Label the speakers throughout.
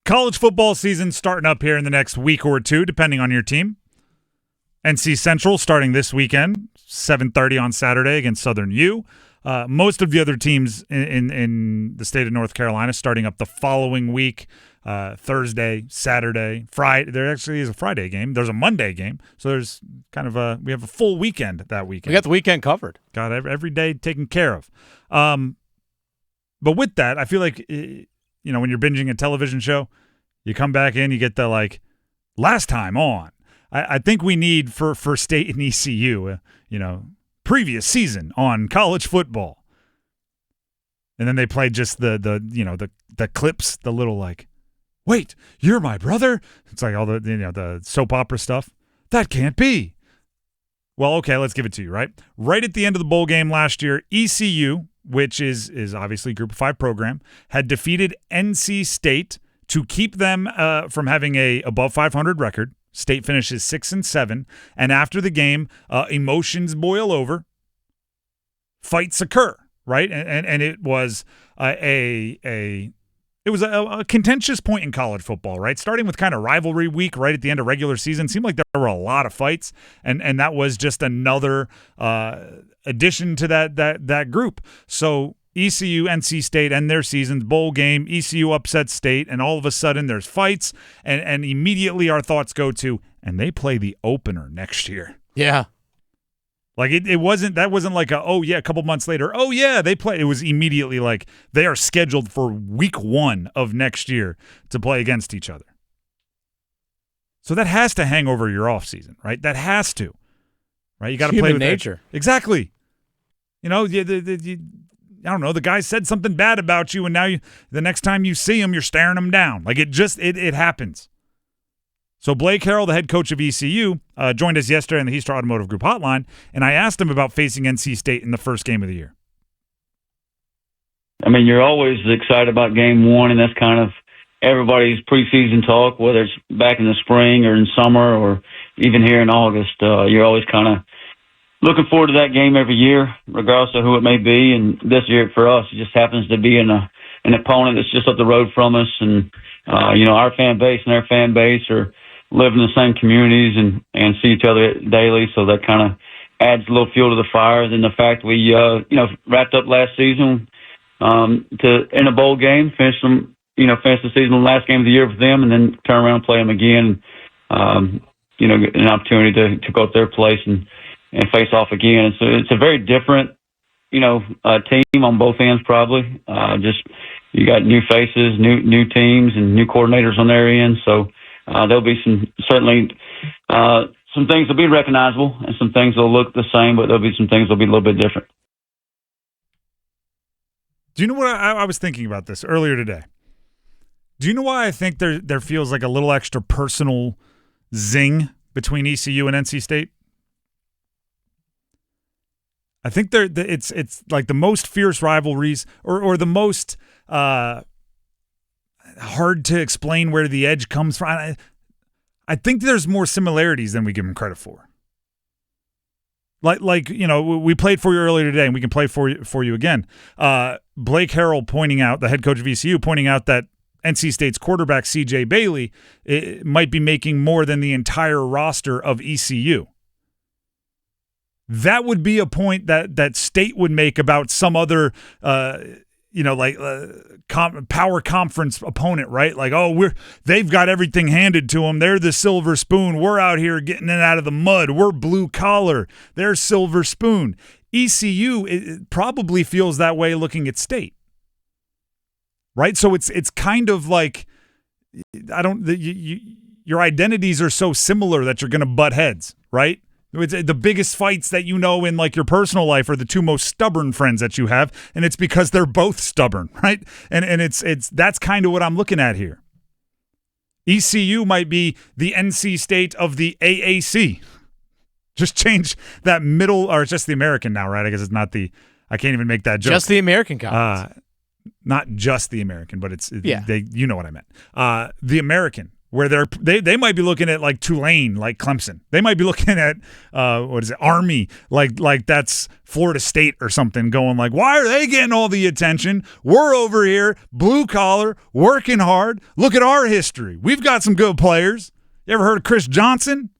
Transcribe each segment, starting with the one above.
Speaker 1: college football season starting up here in the next week or two, depending on your team. NC Central starting this weekend, 7:30 on Saturday against Southern U. Most of the other teams in the state of North Carolina starting up the following week, Thursday, Saturday, Friday. There actually is a Friday game. There's a Monday game. So there's kind of we have a full weekend that weekend.
Speaker 2: We got the weekend covered.
Speaker 1: Got every day taken care of. But with that, I feel like, when you're binging a television show, you come back in, you get the last time on. I think we need for state and ECU, previous season on college football. And then they play just the clips, the little wait, you're my brother? It's like all the soap opera stuff. That can't be. Well, okay, let's give it to you, right? Right at the end of the bowl game last year, ECU, which is obviously Group of 5 program, had defeated NC State to keep them from having a above 500 record. State finishes 6-7, and after the game, emotions boil over. Fights occur, right? And it was a contentious point in college football, right? Starting with kind of rivalry week right at the end of regular season, seemed like there were a lot of fights, and that was just another addition to that group. So ECU, NC State end their seasons, bowl game, ECU upsets State, and all of a sudden there's fights, and immediately our thoughts go to, and they play the opener next year.
Speaker 2: Yeah.
Speaker 1: It wasn't like a couple months later, they play. It was immediately like they are scheduled for week 1 of next year to play against each other. So that has to hang over your offseason, right? That has to, right? You got to play with
Speaker 2: nature.
Speaker 1: Exactly. I don't know, the guy said something bad about you, and now the next time you see him, you're staring him down. It happens. So Blake Herold, the head coach of ECU, joined us yesterday on the Heastra Automotive Group hotline, and I asked him about facing NC State in the first game of the year.
Speaker 3: I mean, you're always excited about game 1, and that's kind of everybody's preseason talk, whether it's back in the spring or in summer or even here in August. You're always kind of looking forward to that game every year, regardless of who it may be. And this year for us, it just happens to be an opponent that's just up the road from us. And, our fan base and their fan base are live in the same communities and see each other daily. So that kind of adds a little fuel to the fire. Then the fact we, wrapped up last season in a bowl game, finish the season, the last game of the year with them, and then turn around and play them again. Get an opportunity to go up their place and face off again. So it's a very different, team on both ends probably. Just you got new faces, new teams, and new coordinators on their end. So there'll be some things that'll be recognizable and some things that'll look the same, but there'll be some things that'll be a little bit different.
Speaker 1: Do you know what I was thinking about this earlier today? Do you know why I think there feels like a little extra personal zing between ECU and NC State? I think it's like the most fierce rivalries or the most hard to explain where the edge comes from. I think there's more similarities than we give them credit for. We played for you earlier today, and we can play for you again. Blake Herold pointing out, the head coach of ECU, pointing out that NC State's quarterback, C.J. Bailey, might be making more than the entire roster of ECU. That would be a point that State would make about some other, power conference opponent, right? They've got everything handed to them. They're the silver spoon. We're out here getting it out of the mud. We're blue collar. They're silver spoon. ECU it probably feels that way looking at State, right? So it's kind of like your identities are so similar that you're going to butt heads, right? It's the biggest fights that in your personal life are the two most stubborn friends that you have, and it's because they're both stubborn, right? And it's that's kind of what I'm looking at here. ECU might be the NC State of the AAC. Just change that middle, or it's just the American now, right? I guess it's not I can't even make that joke.
Speaker 2: Just the American conference.
Speaker 1: Not just the American, but it's you know what I meant. The American. where they might be looking at like Tulane, like Clemson. They might be looking at Army, like that's Florida State or something, going like, why are they getting all the attention? We're over here, blue collar, working hard. Look at our history. We've got some good players. You ever heard of Chris Johnson?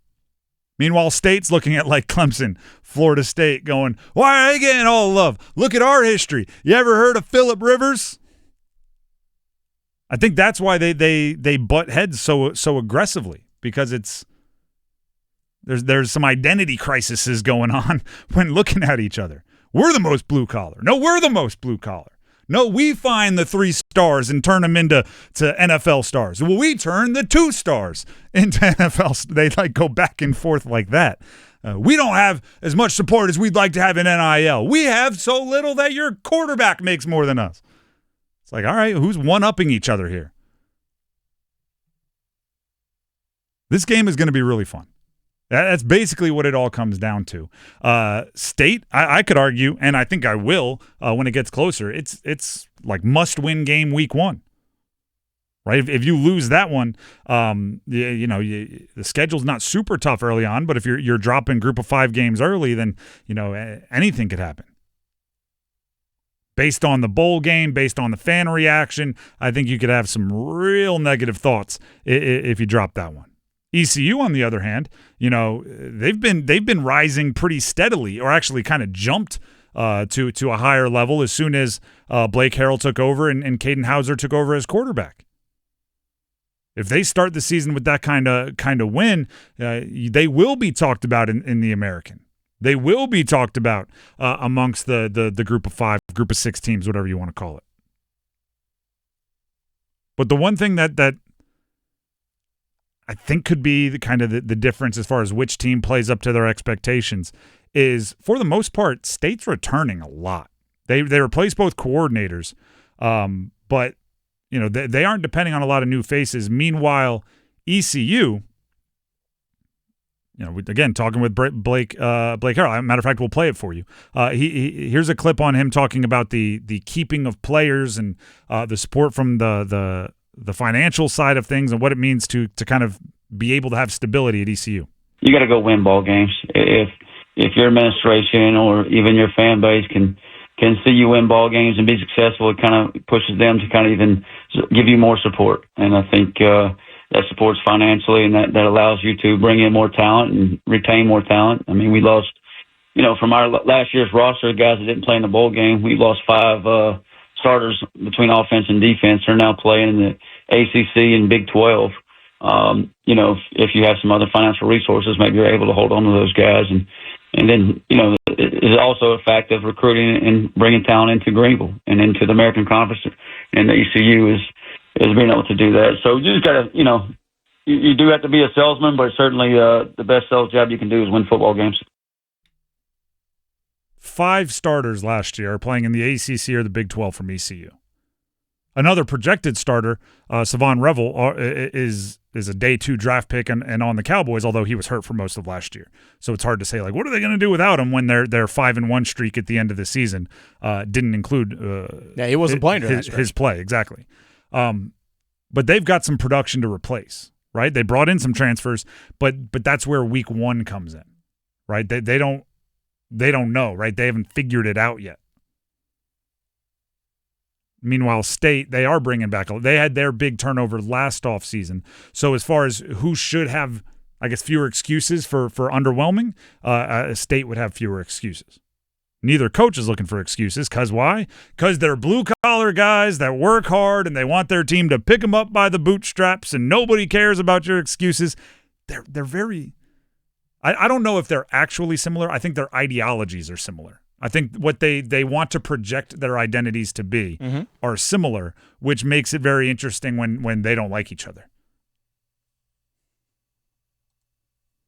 Speaker 1: Meanwhile, State's looking at like Clemson, Florida State, going, why are they getting all the love? Look at our history. You ever heard of Phillip Rivers? I think that's why they butt heads so aggressively, because there's some identity crises going on when looking at each other. We're the most blue collar. No, we're the most blue collar. No, we find the 3 stars and turn them into NFL stars. Well, we turn the 2 stars into NFL. They like go back and forth like that. We don't have as much support as we'd like to have in NIL. We have so little that your quarterback makes more than us. It's like, all right, who's one-upping each other here? This game is going to be really fun. That's basically what it all comes down to. State, I could argue, and I think I will when it gets closer, it's like must-win game week 1. Right? If you lose that one, the schedule's not super tough early on, but if you're dropping group of 5 games early, then anything could happen. Based on the bowl game, based on the fan reaction, I think you could have some real negative thoughts if you drop that one. ECU, on the other hand, they've been rising pretty steadily, or actually kind of jumped to a higher level as soon as Blake Herold took over and Caden Hauser took over as quarterback. If they start the season with that kind of win, they will be talked about in the American. They will be talked about amongst the group of 5, group of 6 teams, whatever you want to call it. But the one thing that I think could be the difference as far as which team plays up to their expectations is, for the most part, State's returning a lot. They replace both coordinators, but they aren't depending on a lot of new faces. Meanwhile, ECU. Again, talking with Blake Herold. Matter of fact, we'll play it for you. Here's a clip on him talking about the keeping of players and the support from the financial side of things and what it means to kind of be able to have stability at ECU.
Speaker 3: You got to go win ball games. If your administration or even your fan base can see you win ball games and be successful, it kind of pushes them to kind of even give you more support. And I think that supports financially, and that allows you to bring in more talent and retain more talent. I mean, we lost, from our last year's roster, guys that didn't play in the bowl game, we lost 5 starters between offense and defense. They're now playing in the ACC and Big 12. If you have some other financial resources, maybe you're able to hold on to those guys. And then, it's also a fact of recruiting and bringing talent into Greenville and into the American Conference, and the ECU is being able to do that. So you just got to, you do have to be a salesman, but certainly the best sales job you can do is win football games.
Speaker 1: 5 starters last year are playing in the ACC or the Big 12 from ECU. Another projected starter, Savon Revel, is a day 2 draft pick and on the Cowboys, although he was hurt for most of last year. So it's hard to say, like, what are they going to do without him when their 5-1 streak at the end of the season didn't include
Speaker 2: he wasn't playing
Speaker 1: his play, exactly. But they've got some production to replace, right? They brought in some transfers, but that's where week 1 comes in, right? They don't know, right? They haven't figured it out yet. Meanwhile, State, they are bringing back. They had their big turnover last offseason. So as far as who should have, I guess, fewer excuses for underwhelming, State would have fewer excuses. Neither coach is looking for excuses. Because why? Because they're blue-collar guys that work hard and they want their team to pick them up by the bootstraps, and nobody cares about your excuses. They're very – I don't know if they're actually similar. I think their ideologies are similar. I think what they want to project their identities to be are similar, which makes it very interesting when they don't like each other.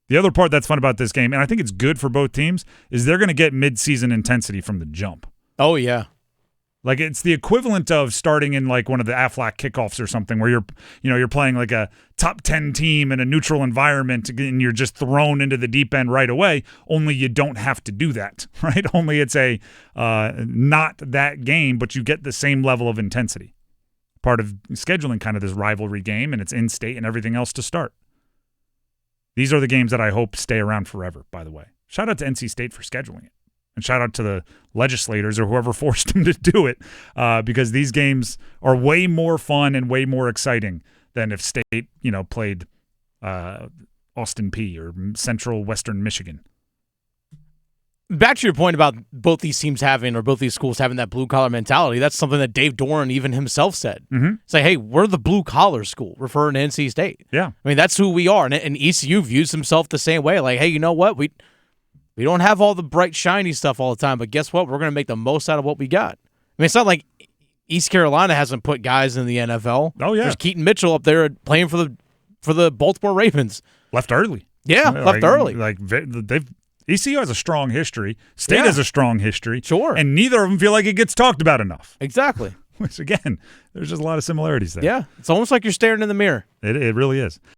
Speaker 1: The other part that's fun about this game, and I think it's good for both teams, is they're going to get mid-season intensity from the jump.
Speaker 2: Oh, yeah.
Speaker 1: Like, it's the equivalent of starting in like one of the Aflac kickoffs or something where you're playing like a top 10 team in a neutral environment and you're just thrown into the deep end right away, only you don't have to do that, right? Only it's a not that game, but you get the same level of intensity. part of scheduling kind of this rivalry game, and it's in-state and everything else to start. These are the games that I hope stay around forever, by the way. Shout out to NC State for scheduling it. And shout out to the legislators or whoever forced them to do it, because these games are way more fun and way more exciting than if State, played Austin Peay or Central Western Michigan.
Speaker 2: Back to your point about both these schools having that blue-collar mentality, that's something that Dave Doran even himself said.
Speaker 1: Mm-hmm.
Speaker 2: Say, hey, we're the blue-collar school, referring to NC State.
Speaker 1: Yeah.
Speaker 2: I mean, that's who we are. And ECU views himself the same way. Like, hey, you know what? We don't have all the bright, shiny stuff all the time, but guess what? We're going to make the most out of what we got. I mean, it's not like East Carolina hasn't put guys in the NFL.
Speaker 1: Oh, yeah.
Speaker 2: There's Keaton Mitchell up there playing for the Baltimore Ravens.
Speaker 1: Left early.
Speaker 2: Yeah, left early.
Speaker 1: ECU has a strong history. State has a strong history.
Speaker 2: Sure.
Speaker 1: And neither of them feel like it gets talked about enough.
Speaker 2: Exactly.
Speaker 1: Which, again, there's just a lot of similarities there.
Speaker 2: Yeah. It's almost like you're staring in the mirror.
Speaker 1: It really is.